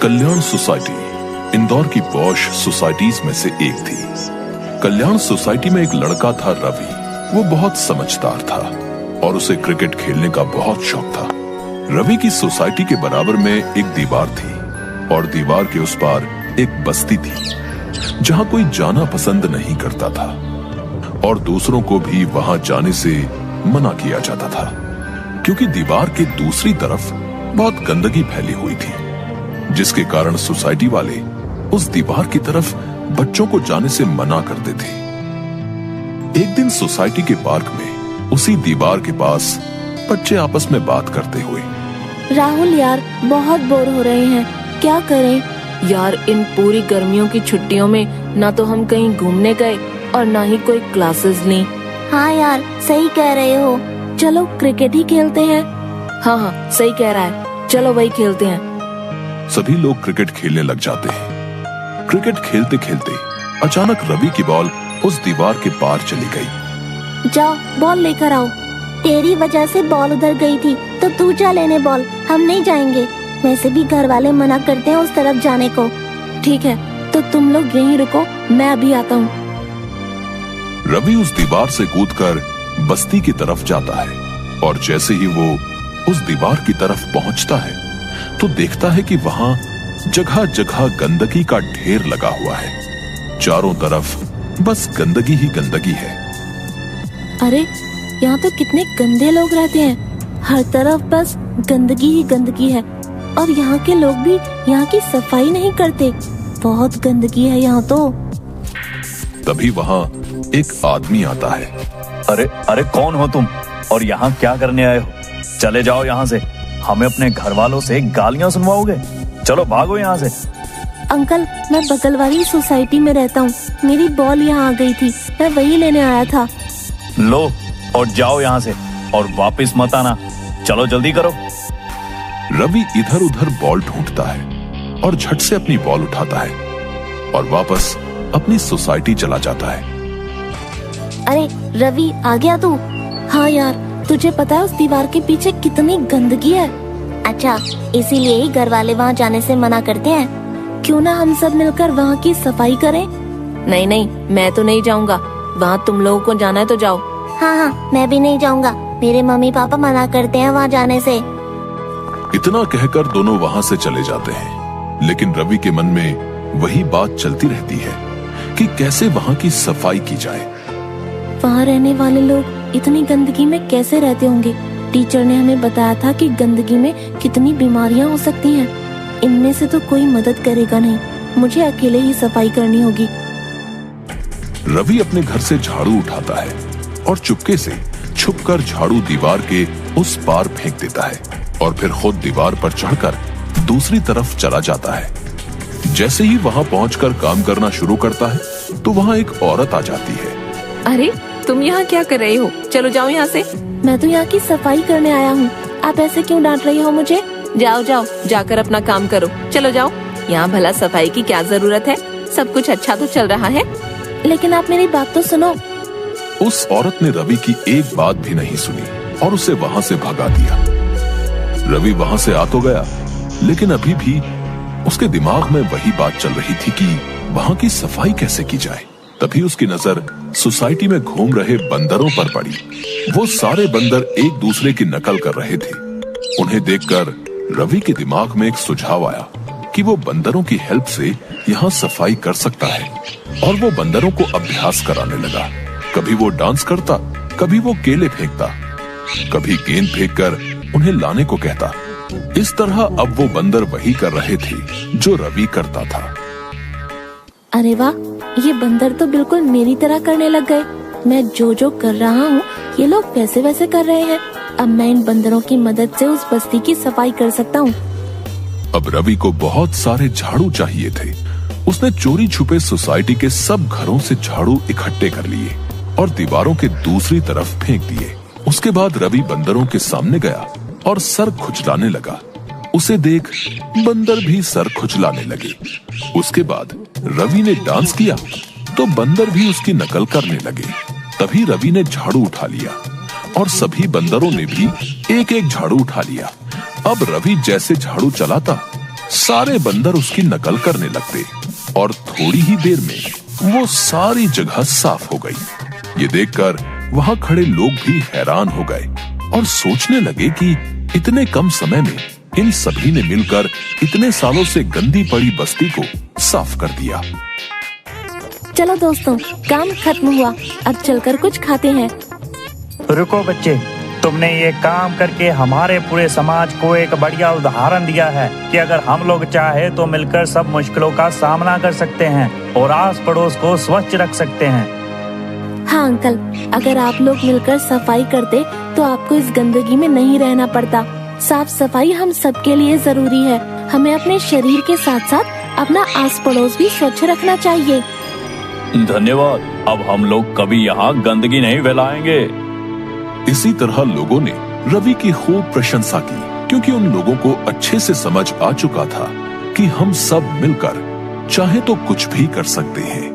कल्याण society Indore की posh societies में से एक थी। कल्याण सोसाइटी में एक लड़का था रवि। वो बहुत समझदार था और उसे क्रिकेट खेलने का बहुत शौक था। रवि की सोसाइटी के बराबर में एक दीवार थी और दीवार के उस पार एक बस्ती थी जहां कोई जाना पसंद नहीं करता था और दूसरों को भी वहां जाने से मना किया जाता था, क्योंकि दीवार के दूसरी तरफ बहुत गंदगी फैली हुई थी, जिसके कारण सोसाइटी वाले उस दीवार की तरफ बच्चों को जाने से मना करते थे। एक दिन सोसाइटी के पार्क में उसी दीवार के पास बच्चे आपस में बात करते हुए, राहुल यार बहुत बोर हो रहे हैं, क्या करें? यार इन पूरी गर्मियों की छुट्टियों में ना तो हम कहीं घूमने गए और ना ही कोई क्लासेस ली। हाँ यार सही कह रहे हो, चलो क्रिकेट ही खेलते हैं। हाँ सही कह रहा है, चलो वही खेलते हैं। सभी लोग क्रिकेट खेलने लग जाते हैं। क्रिकेट खेलते खेलते अचानक रवि की बॉल उस दीवार के पार चली गई। जाओ बॉल लेकर आओ। तेरी वजह से बॉल उधर गई थी तो तू जा लेने बॉल, हम नहीं जाएंगे। वैसे भी घर वाले मना करते हैं उस तरफ जाने को। ठीक है तो तुम लोग यहीं रुको, मैं अभी आता हूँ। रवि उस दीवार से कूदकर बस्ती की तरफ जाता है और जैसे ही वो उस दीवार की तरफ पहुंचता है तो देखता है कि वहां जगह जगह गंदगी का ढेर लगा हुआ है। चारों तरफ बस गंदगी ही गंदगी है। अरे यहाँ तो कितने गंदे लोग रहते हैं, हर तरफ बस गंदगी ही गंदगी है और यहाँ के लोग भी यहाँ की सफाई नहीं करते, बहुत गंदगी है यहाँ तो। तभी वहाँ एक आदमी आता है। अरे अरे कौन हो तुम और यहाँ क्या करने आए हो? चले जाओ यहाँ से, हमें अपने घर वालों से गालियाँ सुनवाओगे? चलो भागो यहाँ से। अंकल मैं बगल वाली सोसाइटी में रहता हूँ, मेरी बॉल यहाँ आ गई थी, मैं वही लेने आया था। लो और जाओ यहाँ से और वापस मत आना, चलो जल्दी करो। रवि इधर उधर बॉल ढूंढता है और झट से अपनी बॉल उठाता है और वापस अपनी सोसाइटी चला जाता है। अरे रवि आ गया तू? हाँ यार तुझे पता है उस दीवार के पीछे कितनी गंदगी है। अच्छा इसीलिए ही घर वाले वहाँ जाने से मना करते हैं। क्यों ना हम सब मिलकर वहाँ की सफाई करें? नहीं नहीं मैं तो नहीं जाऊँगा, वहाँ तुम लोगों को जाना है तो जाओ। हाँ मैं भी नहीं जाऊँगा, मेरे मम्मी पापा मना करते हैं वहाँ जाने से। इतना कहकर दोनों वहाँ से चले जाते हैं, लेकिन रवि के मन में वही बात चलती रहती है कि कैसे वहाँ की सफाई की जाए। वहाँ रहने वाले लोग इतनी गंदगी में कैसे रहते होंगे? टीचर ने हमें बताया था कि गंदगी में कितनी बीमारियाँ हो सकती हैं। इनमें से तो कोई मदद करेगा नहीं, मुझे अकेले ही सफाई करनी होगी। रवि अपने घर से झाड़ू उठाता है और चुपके से छुपकर झाड़ू दीवार के उस पार फेंक देता है और फिर खुद दीवार पर चढ़कर दूसरी तरफ चला जाता है। जैसे ही वहां पहुंचकर काम करना शुरू करता है तो वहां एक औरत आ जाती है। अरे तुम यहाँ क्या कर रहे हो? चलो जाओ यहाँ से। मैं तो यहाँ की सफाई करने आया हूँ, आप ऐसे क्यों डांट रही हो मुझे? जाओ जाओ जाकर अपना काम करो, चलो जाओ। यहाँ भला सफाई की क्या जरूरत है, सब कुछ अच्छा तो चल रहा है। लेकिन आप मेरी बात तो सुनो। उस औरत ने रवि की एक बात भी नहीं सुनी और उसे वहां से भगा दिया। रवि वहां से आ तो गया, लेकिन अभी भी उसके दिमाग में वही बात चल रही थी कि वहां की सफाई कैसे की जाए। तभी उसकी नजर सोसाइटी में घूम रहे बंदरों पर पड़ी। वो सारे बंदर एक दूसरे की नकल कर रहे थे। उन्हें देखकर रवि के दिमाग में एक सुझाव आया कि वो बंदरों की हेल्प से यहाँ सफाई कर सकता है और वो बंदरों को अभ्यास कराने लगा। कभी वो डांस करता, कभी वो केले फेंकता, कभी गेंद फेंककर उन्हें लाने को कहता। इस तरह अब वो बंदर वही कर रहे थे जो रवि करता था। अरे वाह, ये बंदर तो बिल्कुल मेरी तरह करने लग गए। मैं जो कर रहा हूँ ये लोग वैसे वैसे कर रहे हैं। अब मैं इन बंदरों की मदद से उस बस्ती की सफाई कर सकता हूँ। अब रवि को बहुत सारे झाड़ू चाहिए थे। उसने चोरी छुपे सोसाइटी के सब घरों से झाड़ू इकट्ठे कर लिए और दीवारों के दूसरी तरफ फेंक दिए। उसके बाद रवि बंदरों के सामने गया और सर खुजलाने लगा। उसे देख बंदर भी सर खुजलाने लगे। उसके बाद रवि ने डांस किया तो बंदर भी उसकी नकल करने लगे। तभी रवि ने झाड़ू उठा लिया और सभी बंदरों ने भी एक एक झाड़ू उठा लिया। अब रवि जैसे झाड़ू चलाता सारे बंदर उसकी नकल करने लगते और थोड़ी ही देर में वो सारी जगह साफ हो गई। ये देखकर वहां खड़े लोग भी हैरान हो गए और सोचने लगे कि इतने कम समय में इन सभी ने मिलकर इतने सालों से गंदी पड़ी बस्ती को साफ कर दिया। चलो दोस्तों, काम खत्म हुआ, अब चलकर कुछ खाते हैं। रुको बच्चे, तुमने ये काम करके हमारे पूरे समाज को एक बढ़िया उदाहरण दिया है कि अगर हम लोग चाहे तो मिलकर सब मुश्किलों का सामना कर सकते हैं और आस पड़ोस को स्वच्छ रख सकते हैं। हाँ अंकल, अगर आप लोग मिलकर सफाई करते तो आपको इस गंदगी में नहीं रहना पड़ता। साफ सफाई हम सबके लिए जरूरी है। हमें अपने शरीर के साथ साथ अपना आस पड़ोस भी स्वच्छ रखना चाहिए। धन्यवाद, अब हम लोग कभी यहाँ गंदगी नहीं फैलाएंगे। इसी तरह लोगों ने रवि की खूब प्रशंसा की, क्योंकि उन लोगों को अच्छे से समझ आ चुका था कि हम सब मिलकर चाहे तो कुछ भी कर सकते हैं।